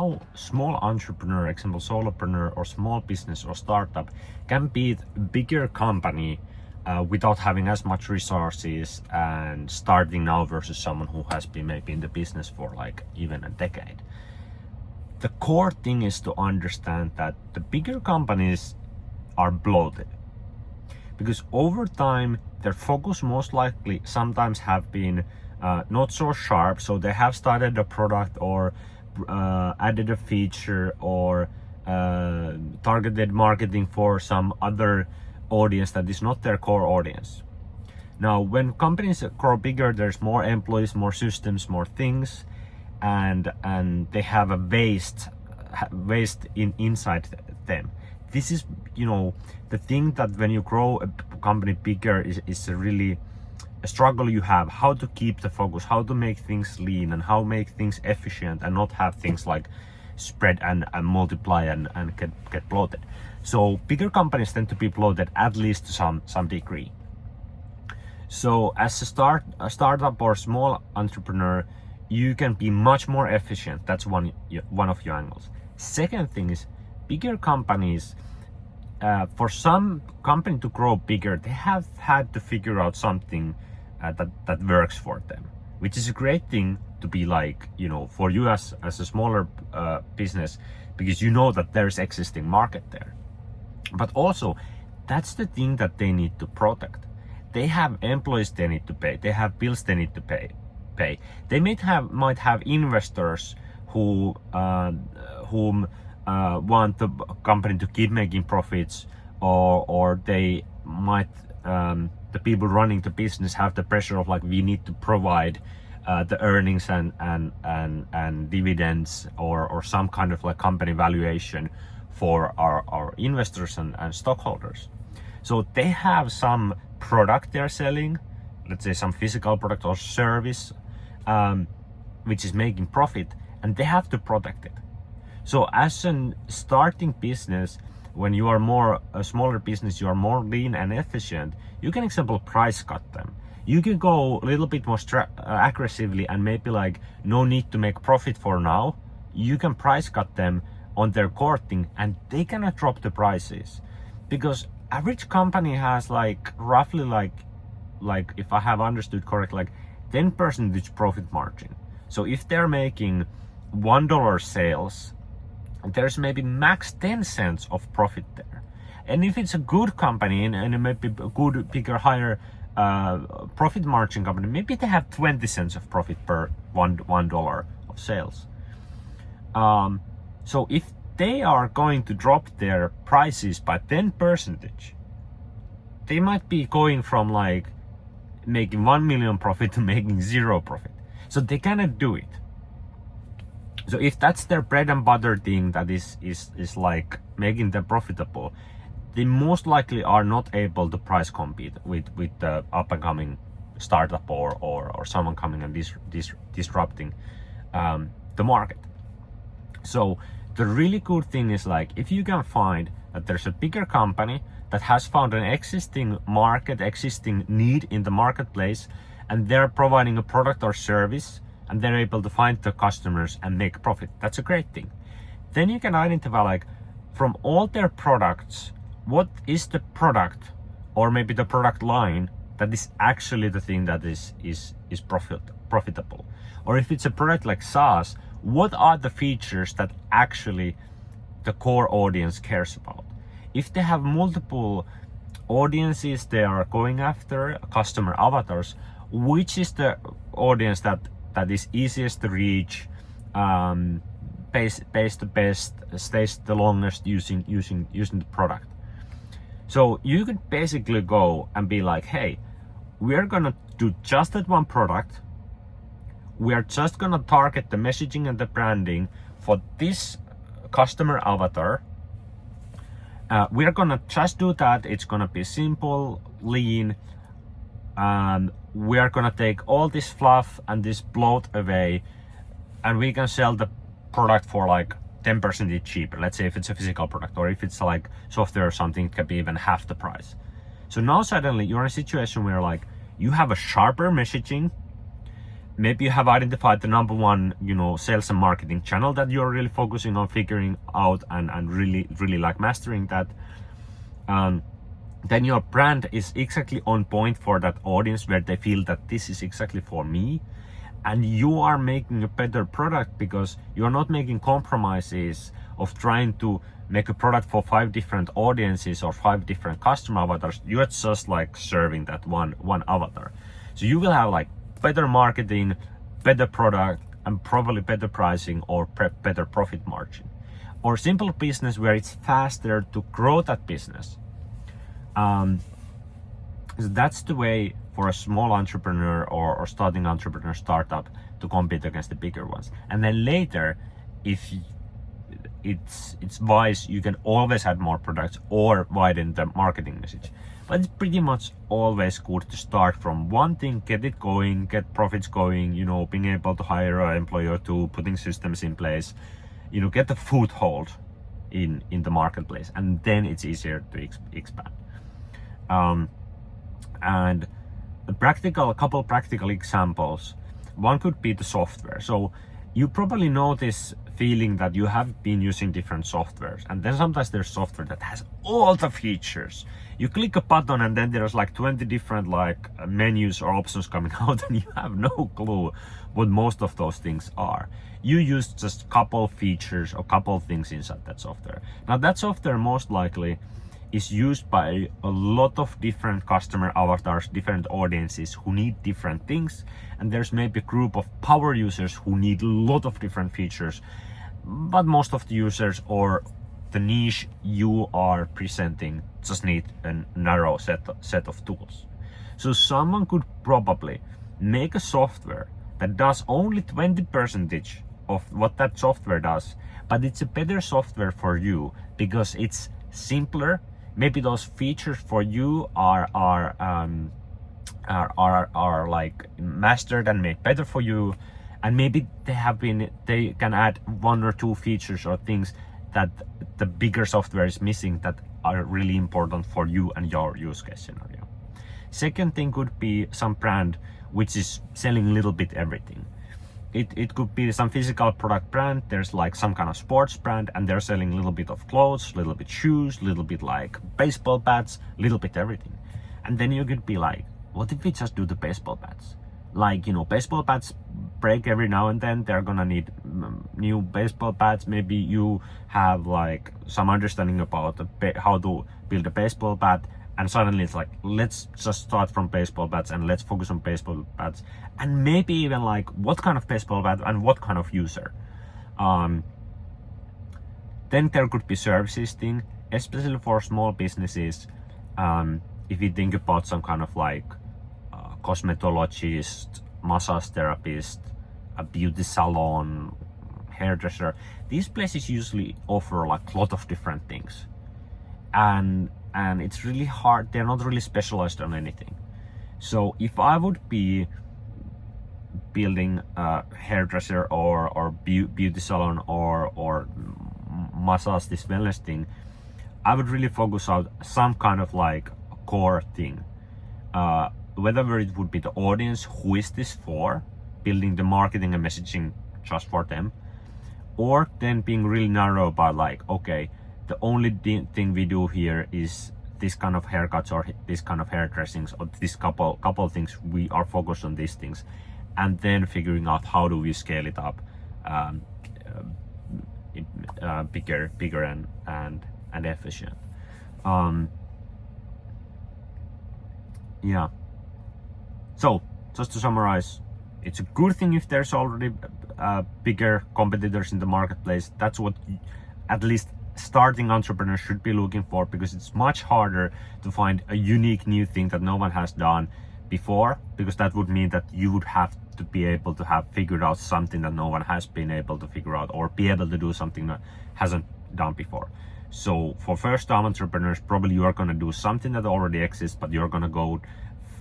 how small entrepreneur, example solopreneur or small business or startup, can beat a bigger company without having as much resources and starting now versus someone who has been maybe in the business for like even a decade. The core thing is to understand that the bigger companies are bloated because over time their focus most likely sometimes have been not so sharp, so they have started a product or added a feature or targeted marketing for some other audience that is not their core audience. Now when companies grow bigger, there's more employees, more systems, more things, and they have a waste inside them. This is, you know, the thing that when you grow a company bigger is a really a struggle you have, how to keep the focus, how to make things lean and how make things efficient and not have things like spread and multiply and get bloated. So bigger companies tend to be bloated at least to some degree. So as a startup or small entrepreneur, you can be much more efficient. That's one of your angles. Second thing is bigger companies, for some company to grow bigger, they have had to figure out something that works for them, which is a great thing to be like, you know, for you as a smaller business, because you know that there's existing market there. But also that's the thing that they need to protect. They have employees they need to pay, they have bills they need to pay. They might have investors who whom want the company to keep making profits, or they might the people running the business have the pressure of like, we need to provide the earnings and dividends or some kind of like company valuation for our investors and stockholders. So they have some product they're selling, let's say some physical product or service, which is making profit, and they have to protect it. So as a starting business, when you are more a smaller business, you are more lean and efficient, you can example price cut them. You can go a little bit more aggressively and maybe like no need to make profit for now. You can price cut them on their core thing and they cannot drop the prices, because average company has like roughly like if I have understood correct, like 10% profit margin. So if they're making $1 sales, there's maybe max 10 cents of profit there. And if it's a good company and it might be a good, bigger, higher profit margin company, maybe they have 20 cents of profit per $1 of sales. So if they are going to drop their prices by 10%, they might be going from like making 1 million profit to making 0 profit. So they cannot do it. So if that's their bread and butter thing that is like making them profitable, they most likely are not able to price compete with the up and coming startup or someone coming and disrupting the market. So the really good thing is like, if you can find that there's a bigger company that has found an existing market, existing need in the marketplace, and they're providing a product or service, and they're able to find the customers and make profit, that's a great thing. Then you can identify like from all their products, what is the product or maybe the product line that is actually the thing that is profitable. Or if it's a product like SaaS, what are the features that actually the core audience cares about? If they have multiple audiences they are going after, customer avatars, which is the audience that is easiest to reach, pays the best, stays the longest using the product. So you could basically go and be like, hey, we're gonna do just that one product. We are just gonna target the messaging and the branding for this customer avatar. We're gonna just do that. It's gonna be simple, lean. We are gonna take all this fluff and this bloat away, and we can sell the product for like 10% cheaper. Let's say if it's a physical product, or if it's like software or something, it can be even half the price. So now suddenly you're in a situation where like you have a sharper messaging, maybe you have identified the number one, sales and marketing channel that you're really focusing on figuring out and really like mastering that. Then your brand is exactly on point for that audience where they feel that this is exactly for me, and you are making a better product because you're not making compromises of trying to make a product for 5 different audiences or 5 different customer avatars. You're just like serving that one avatar. So you will have like better marketing, better product, and probably better pricing or better profit margin. Or simple business where it's faster to grow that business. So that's the way for a small entrepreneur or starting entrepreneur startup to compete against the bigger ones. And then later, if it's wise, you can always add more products or widen the marketing message. But it's pretty much always good to start from one thing, get it going, get profits going, being able to hire an employee or two, putting systems in place, get the foothold in the marketplace, and then it's easier to expand. And a couple practical examples. One could be the software. So you probably know this feeling that you have been using different softwares, and then sometimes there's software that has all the features. You click a button and then there's like 20 different menus or options coming out, and you have no clue what most of those things are. You use just a couple features or couple things inside that software. Now that software most likely is used by a lot of different customer avatars, different audiences who need different things, and there's maybe a group of power users who need a lot of different features, but most of the users or the niche you are presenting just need a narrow set of tools. So someone could probably make a software that does only 20% of what that software does, but it's a better software for you because it's simpler. Maybe those features for you are like mastered and made better for you, and maybe they can add 1 or 2 features or things that the bigger software is missing that are really important for you and your use case scenario. Second thing could be some brand which is selling a little bit everything. It could be some physical product brand. There's like some kind of sports brand and they're selling a little bit of clothes, a little bit shoes, a little bit like baseball bats, a little bit everything. And then you could be like, what if we just do the baseball bats? Like, baseball bats break every now and then. They're gonna need new baseball bats. Maybe you have like some understanding about how to build a baseball bat, and suddenly it's like, let's just start from baseball bats and let's focus on baseball bats, and maybe even like what kind of baseball bat and what kind of user. Then there could be services thing, especially for small businesses. If you think about some kind of like cosmetologist, massage therapist, a beauty salon, hairdresser, these places usually offer like a lot of different things, and it's really hard. They're not really specialized on anything. So if I would be building a hairdresser or beauty salon or massage, this wellness thing, I would really focus on some kind of like core thing. Whether it would be the audience, who is this for, building the marketing and messaging just for them, or then being really narrow about like, okay, the only thing we do here is this kind of haircuts or this kind of hairdressings or this couple things. We are focused on these things, and then figuring out how do we scale it up bigger and efficient. Yeah. So just to summarize, it's a good thing if there's already bigger competitors in the marketplace. That's what at least starting entrepreneurs should be looking for, because it's much harder to find a unique new thing that no one has done before, because that would mean that you would have to be able to have figured out something that no one has been able to figure out, or be able to do something that hasn't done before. So for first time entrepreneurs, probably you are going to do something that already exists, but you're going to go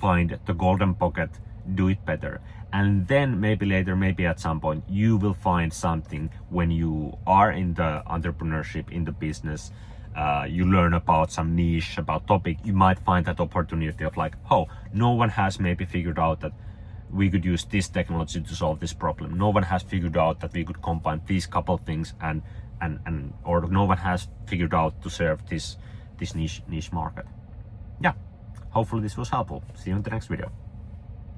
find the golden pocket, do it better. And then maybe later, maybe at some point, you will find something when you are in the entrepreneurship, in the business, you learn about some niche, about topic, you might find that opportunity of like, oh, no one has maybe figured out that we could use this technology to solve this problem. No one has figured out that we could combine these couple of things or no one has figured out to serve this niche market. Yeah, hopefully this was helpful. See you in the next video.